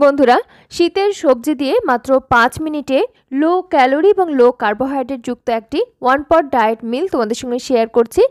বন্ধুরা, শীতের সবজি দিয়ে মাত্র ৫ মিনিটে লো ক্যালোরি এবং লো কার্বোহাইড্রেট যুক্ত একটি ওয়ান পট ডায়েট মিল তোমাদের সঙ্গে শেয়ার করছি,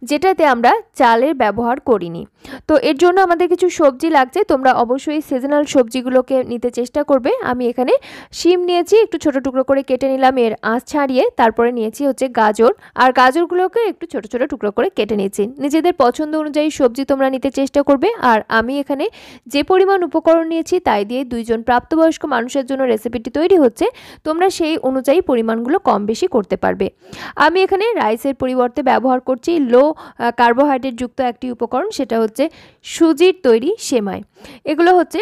যেটাতে আমরা চালের ব্যবহার করিনি। তো এর জন্য আমাদের কিছু সবজি লাগছে। তোমরা অবশ্যই সিজনাল সবজিগুলোকে নিতে চেষ্টা করবে। আমি এখানে শিম নিয়েছি, একটু ছোট টুকরো করে কেটে নিলাম এর আঁশ ছাড়িয়ে। তারপরে নিয়েছি হচ্ছে গাজর, আর গাজরগুলোকে একটু ছোট ছোট টুকরো করে কেটে নিয়েছি। নিজেদের পছন্দ অনুযায়ী সবজি তোমরা নিতে চেষ্টা করবে। আর আমি এখানে যে পরিমাণ উপকরণ নিয়েছি তাই দিয়ে 2 জন প্রাপ্তবয়স্ক মানুষের জন্য রেসিপিটি তৈরি হচ্ছে। তোমরা সেই অনুযায়ী পরিমাণগুলো কম বেশি করতে পারবে। আমি এখানে রাইসের পরিবর্তে ব্যবহার করছি লো কার্বোহাইড্রেট যুক্ত একটি উপকরণ, সেটা হচ্ছে সুজির তৈরি সেমাই। এগুলো হচ্ছে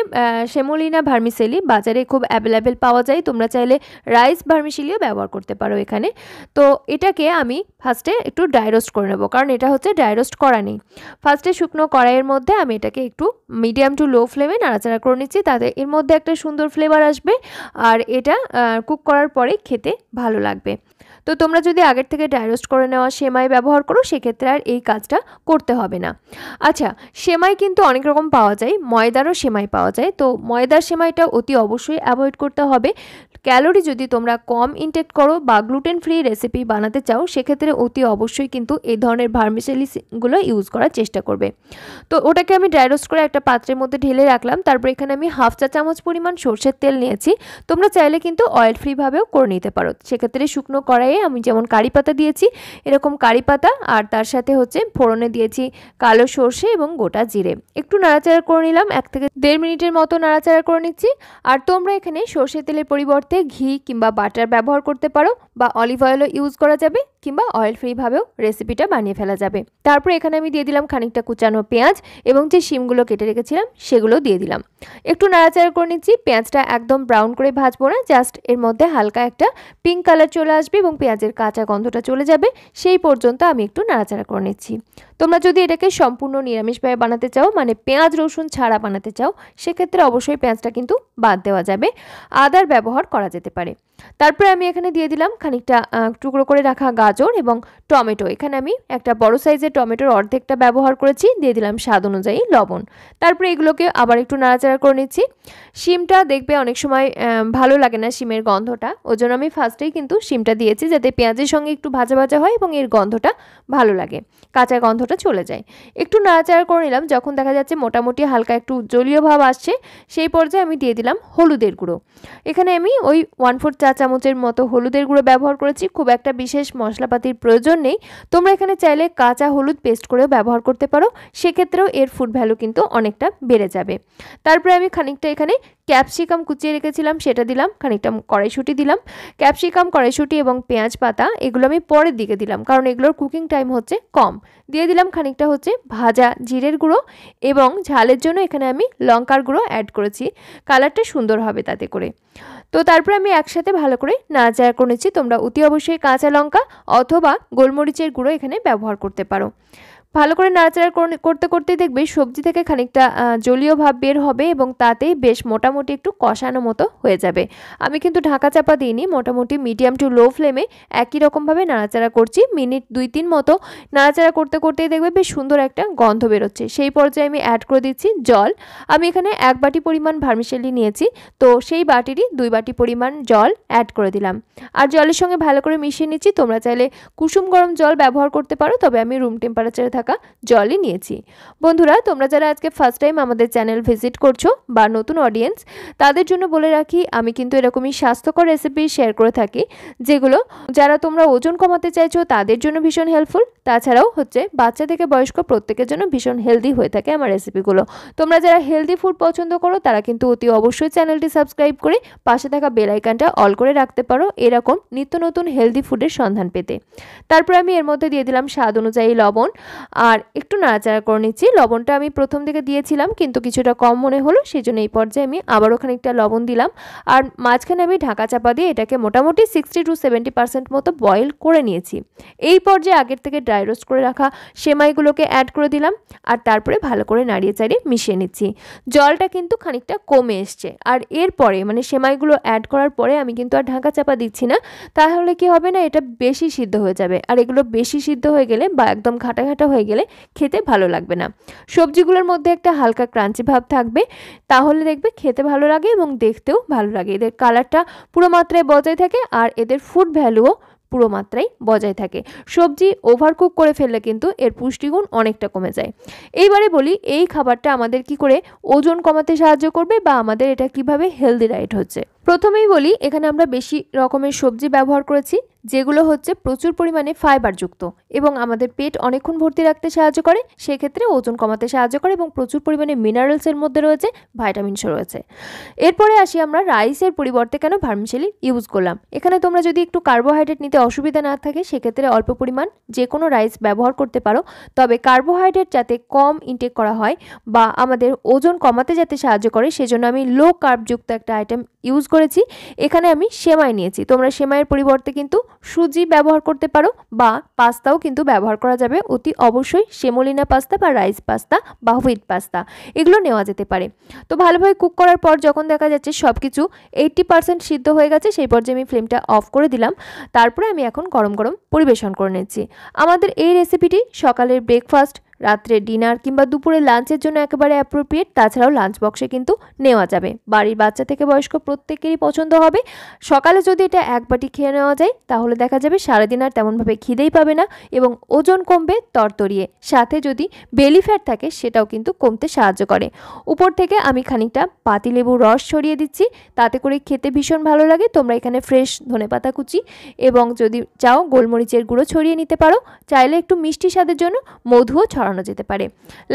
সেমোলিনা ভার্মিসেলি, বাজারে খুব অ্যাভেলেবেল পাওয়া যায়। তোমরা চাইলে রাইস ভার্মিসেলিও ব্যবহার করতে পারো এখানে। তো এটাকে আমি ফার্স্টে একটু ড্রাই রোস্ট করে নেবো, কারণ এটা হচ্ছে ড্রাই রোস্ট করা নেই। ফার্স্টে শুকনো কড়াইয়ের মধ্যে আমি এটাকে একটু মিডিয়াম টু লো ফ্লেমে নাড়াচাড়া করে নিচ্ছি, তাতে এর মধ্যে একটা সুন্দর ফ্লেভার আসবে আর এটা কুক করার পরে খেতে ভালো লাগবে। তো তোমরা যদি আগের থেকে ড্রাই রোস্ট করে নেওয়া সেমাই ব্যবহার করো, সেক্ষেত্রে আর এই কাজটা করতে হবে না। আচ্ছা, সেমাই কিন্তু অনেক রকম পাওয়া যায়, ময়দারও সেমাই পাওয়া যায়। তো ময়দার সেমাইটা অতি অবশ্যই অ্যাভয়েড করতে হবে। ক্যালোরি যদি তোমরা কম ইনটেক করো বা গ্লুটেন ফ্রি রেসিপি বানাতে চাও, সেক্ষেত্রে অতি অবশ্যই কিন্তু এই ধরনের ভার্মিসেলিগুলো ইউজ করার চেষ্টা করবে। তো ওটাকে আমি ড্রাই রোস্ট করে একটা পাত্রের মধ্যে ঢেলে রাখলাম। তারপর এখানে আমি 1/2 চা চামচ পরিমাণ সরষের তেল নিয়েছি। তোমরা চাইলে কিন্তু অয়েল ফ্রিভাবেও করে নিতে পারো। সেক্ষেত্রে শুকনো কড়াইয়ে আমি যেমন কারি পাতা দিয়েছি, এরকম কারি পাতা, আর তার সাথে হচ্ছে ফোড়নে দিয়েছি কালো সরষে এবং গোটা জিরে। একটু নাড়াচাড়া করে নিলাম, 1 থেকে 1.5 মিনিটের মতো নাড়াচাড়া করে নিচ্ছি। আর তোমরা এখানে সরষের তেলের পরিবর্তে ঘি কিংবা বাটার ব্যবহার করতে পারো, বা অলিভ অয়েলও ইউজ করা যাবে, কিংবা অয়েল ফ্রিভাবেও রেসিপিটা বানিয়ে ফেলা যাবে। তারপর এখানে আমি দিয়ে দিলাম খানিকটা কুচানো পেঁয়াজ এবং যে শিমগুলো কেটে রেখেছিলাম সেগুলো দিয়ে দিলাম। একটু নাড়াচাড়া করে নিচ্ছি। পেঁয়াজটা একদম ব্রাউন করে ভাজবো না, জাস্ট এর মধ্যে হালকা একটা পিঙ্ক কালার চলে আসবে এবং পেঁয়াজের কাঁচা গন্ধটা চলে যাবে, সেই পর্যন্ত আমি একটু নাড়াচাড়া করে নিচ্ছি। তোমরা যদি এটাকে সম্পূর্ণ নিরামিষভাবে বানাতে চাও, মানে পেঁয়াজ রসুন ছাড়া বানাতে চাও, সেক্ষেত্রে অবশ্যই পেঁয়াজটা কিন্তু বাদ দেওয়া যাবে, আদার ব্যবহার করা যেতে পারে। তারপরে আমি এখানে দিয়ে দিলাম খানিকটা টুকরো করে রাখা গাজর এবং টমেটো। এখানে আমি একটা বড় সাইজের টমেটোর অর্ধেকটা ব্যবহার করেছি। দিয়ে দিলাম স্বাদ অনুযায়ী লবণ। তারপরে এগুলোকে আবার একটু নাড়াচাড়া করে নিচ্ছি। শিমটা দেখবে অনেক সময় ভালো লাগে না শিমের গন্ধটা, ওই জন্য আমি ফার্স্টেই কিন্তু শিমটা দিয়েছি, যাতে পেঁয়াজের সঙ্গে একটু ভাজা ভাজা হয় এবং এর গন্ধটা ভালো লাগে, কাঁচা গন্ধটা চলে যায়। একটু নাড়াচাড়া করে নিলাম। যখন দেখা যাচ্ছে মোটামুটি হালকা একটু জলীয় ভাব আসছে, সেই পর্যায়ে আমি দিয়ে দিলাম হলুদের গুঁড়ো। এখানে আমি ওই 1/4 চা চামচের মতো হলুদের গুঁড়ো ব্যবহার করেছি। খুব একটা বিশেষ মশলাপাতির প্রয়োজন নেই। তোমরা এখানে চাইলে কাঁচা হলুদ পেস্ট করেও ব্যবহার করতে পারো, সেক্ষেত্রেও এর ফুড ভ্যালু কিন্তু অনেকটা বেড়ে যাবে। তারপরে আমি খানিকটা এখানে ক্যাপসিকাম কুচিয়ে রেখেছিলাম, সেটা দিলাম। খানিকটা কড়াইশুঁটি দিলাম। ক্যাপসিকাম, কড়াইশুঁটি এবং পেঁয়াজ পাতা এগুলো আমি পরের দিকে দিলাম, কারণ এগুলোর কুকিং টাইম হচ্ছে কম। দিয়ে দিলাম খানিকটা হচ্ছে ভাজা জিরের গুঁড়ো, এবং ঝালের জন্য এখানে আমি লঙ্কার গুঁড়ো অ্যাড করেছি, কালারটা সুন্দর হবে তাতে করে। তো তারপরে আমি একসাথে ভালো করে নাড়াচাড়া করে নিচ্ছি। তোমরা অতি অবশ্যই কাঁচা লঙ্কা অথবা গোলমরিচের গুঁড়ো এখানে ব্যবহার করতে পারো। ভালো করে নাড়াচাড়া করতে করতেই দেখবে সবজি থেকে খানিকটা জলীয় ভাব বের হবে এবং তাতেই বেশ মোটামুটি একটু কষানো মতো হয়ে যাবে। আমি কিন্তু ঢাকা চাপা দিইনি, মোটামুটি মিডিয়াম টু লো ফ্লেমে একই রকমভাবে নাড়াচাড়া করছি। মিনিট 2-3 মতো নাড়াচাড়া করতে করতেই দেখবে বেশ সুন্দর একটা গন্ধ বেরোচ্ছে। সেই পর্যায়ে আমি অ্যাড করে দিচ্ছি জল। আমি এখানে 1 বাটি পরিমাণ ভার্মিসেলি নিয়েছি, তো সেই বাটিরই 2 বাটি পরিমাণ জল অ্যাড করে দিলাম। আর জলের সঙ্গে ভালো করে মিশিয়ে নিচ্ছি। তোমরা চাইলে কুসুম গরম জল ব্যবহার করতে পারো, তবে আমি রুম টেম্পারেচারে থাকা জলই নিয়েছি। বন্ধুরা, তোমরা যারা আজকে ফার্স্ট টাইম আমাদের চ্যানেল ভিজিট করছো বা নতুন অডিয়েন্স, তাদের জন্য বলে রাখি আমি কিন্তু এরকমই স্বাস্থ্যকর রেসিপি শেয়ার করে থাকি, যেগুলো যারা তোমরা ওজন কমাতে চাইছো তাদের জন্য ভীষণ হেল্পফুল। তাছাড়াও হচ্ছে বাচ্চা থেকে বয়স্ক প্রত্যেকের জন্য ভীষণ হেলদি হয়ে থাকে আমার রেসিপিগুলো। তোমরা যারা হেলদি ফুড পছন্দ করো তারা কিন্তু অতি অবশ্যই চ্যানেলটি সাবস্ক্রাইব করে পাশে থাকা বেল আইকনটা অল করে রাখতে পারো, এরকম নিত্য নতুন হেলদি ফুডের সন্ধান পেতে। তারপর আমি এর মধ্যে দিয়ে দিলাম স্বাদ অনুযায়ী লবণ, আর একটু নাড়াচাড়া করে নিচ্ছি। লবণটা আমি প্রথম দিকে দিয়েছিলাম কিন্তু কিছুটা কম মনে হলো, সেই জন্য এই পর্যায়ে আমি আবারও খানিকটা লবণ দিলাম। আর মাঝখানে আমি ঢাকা চাপা দিয়ে এটাকে মোটামুটি 60 to 70% মতো বয়েল করে নিয়েছি। এই পর্যায়ে আগের থেকে ড্রাই রোস্ট করে রাখা সেমাইগুলোকে অ্যাড করে দিলাম, আর তারপরে ভালো করে নাড়িয়ে চাড়িয়ে মিশিয়ে নিচ্ছি। জলটা কিন্তু খানিকটা কমে এসছে, আর এরপরে মানে সেমাইগুলো অ্যাড করার পরে আমি কিন্তু আর ঢাকা চাপা দিচ্ছি না, তাহলে কি হবে না, এটা বেশি সিদ্ধ হয়ে যাবে। আর এগুলো বেশি সিদ্ধ হয়ে গেলে বা একদম ঘাটা ঘাটা হয়ে হয়ে গেলে খেতে ভালো লাগবে না। সবজিগুলোর মধ্যে একটা হালকা ক্রাঞ্চি ভাব থাকবে, তাহলে দেখবে খেতে ভালো লাগে এবং দেখতেও ভালো লাগে। এদের কালারটা পুরো মাত্রায় বজায় থাকে আর এদের ফুড ভ্যালুও পুরো মাত্রায় বজায় থাকে। সবজি ওভারকুক করে ফেললে কিন্তু এর পুষ্টিগুণ অনেকটা কমে যায়। এইবারে বলি এই খাবারটা আমাদের কি করে ওজন কমাতে সাহায্য করবে বা আমাদের এটা কিভাবে হেলদি ডায়েট হচ্ছে। প্রথমেই বলি এখানে আমরা বেশি রকমের সবজি ব্যবহার করেছি, যেগুলো হচ্ছে প্রচুর পরিমাণে ফাইবারযুক্ত এবং আমাদের পেট অনেকক্ষণ ভর্তি রাখতে সাহায্য করে, সেক্ষেত্রে ওজন কমাতে সাহায্য করে এবং প্রচুর পরিমাণে মিনারেলসের মধ্যে রয়েছে, ভাইটামিনসও রয়েছে। এরপরে আসি আমরা রাইসের পরিবর্তে কেন ভার্মিসেলি ইউজ করলাম। এখানে তোমরা যদি একটু কার্বোহাইড্রেট নিতে অসুবিধা না থাকে সেক্ষেত্রে অল্প পরিমাণ যে কোনো রাইস ব্যবহার করতে পারো, তবে কার্বোহাইড্রেট যাতে কম ইনটেক করা হয় বা আমাদের ওজন কমাতে যাতে সাহায্য করে সেজন্য আমি লো কার্বযুক্ত একটা আইটেম ইউজ করেছি। এখানে আমি সেমাই নিয়েছি, তোমরা সেমাইয়ের পরিবর্তে কিন্তু সুজি ব্যবহার করতে পারো বা পাস্তাও কিন্তু ব্যবহার করা যাবে। অতি অবশ্যই সেমোলিনা পাস্তা বা রাইস পাস্তা বা হুইট পাস্তা এগুলো নেওয়া যেতে পারে। তো ভালোভাবে কুক করার পর যখন দেখা যাচ্ছে সব কিছু 80% সিদ্ধ হয়ে গেছে সেই পর্যায়ে আমি ফ্লেমটা অফ করে দিলাম। তারপরে আমি এখন গরম গরম পরিবেশন করে নিচ্ছি। আমাদের এই রেসিপিটি সকালের ব্রেকফাস্ট, রাত্রে ডিনার কিংবা দুপুরে লাঞ্চের জন্য একেবারে অ্যাপ্রোপ্রিয়েট। তাছাড়াও লাঞ্চ বক্সে কিন্তু নেওয়া যাবে, বাড়ির বাচ্চা থেকে বয়স্ক প্রত্যেকেরই পছন্দ হবে। সকালে যদি এটা এক বাটি খেয়ে নেওয়া যায় তাহলে দেখা যাবে সারাদিন আর তেমনভাবে খিদেই পাবে না এবং ওজন কমবে তরতরিয়ে। সাথে যদি বেলি ফ্যাট থাকে সেটাও কিন্তু কমতে সাহায্য করে। উপর থেকে আমি খানিকটা পাতিলেবুর রস ছড়িয়ে দিচ্ছি, তাতে করে খেতে ভীষণ ভালো লাগে। তোমরা এখানে ফ্রেশ ধনেপাতা কুচি এবং যদি চাও গোলমরিচের গুঁড়ো ছড়িয়ে নিতে পারো, চাইলে একটু মিষ্টি স্বাদের জন্য মধুও ছড়ানো যেতে পারে।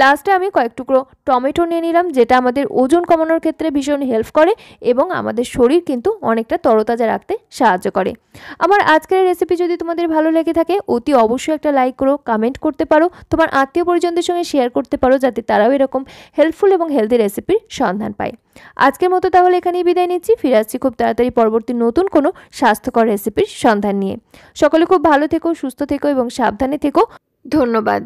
লাস্টে আমি কয়েক টুকরো টমেটো নিয়ে নিলাম, যেটা আমাদের ওজন কমানোর ক্ষেত্রে ভীষণ হেল্প করে এবং আমাদের শরীর কিন্তু অনেকটা তরতাজা রাখতে সাহায্য করে। আমার আজকের রেসিপি যদি তোমাদের ভালো লেগে থাকে অতি অবশ্যই একটা লাইক করো, কমেন্ট করতে পারো, তোমার আত্মীয় পরিজনদের সঙ্গে শেয়ার করতে পারো যাতে তারাও এরকম হেল্পফুল এবং হেলদি রেসিপির সন্ধান পায়। আজকের মতো তাহলে এখানেই বিদায় নিচ্ছি, ফিরে আসছি খুব তাড়াতাড়ি পরবর্তী নতুন কোনো স্বাস্থ্যকর রেসিপির সন্ধান নিয়ে। সকলে খুব ভালো থেকো, সুস্থ থেকো এবং সাবধানে থেকো। ধন্যবাদ।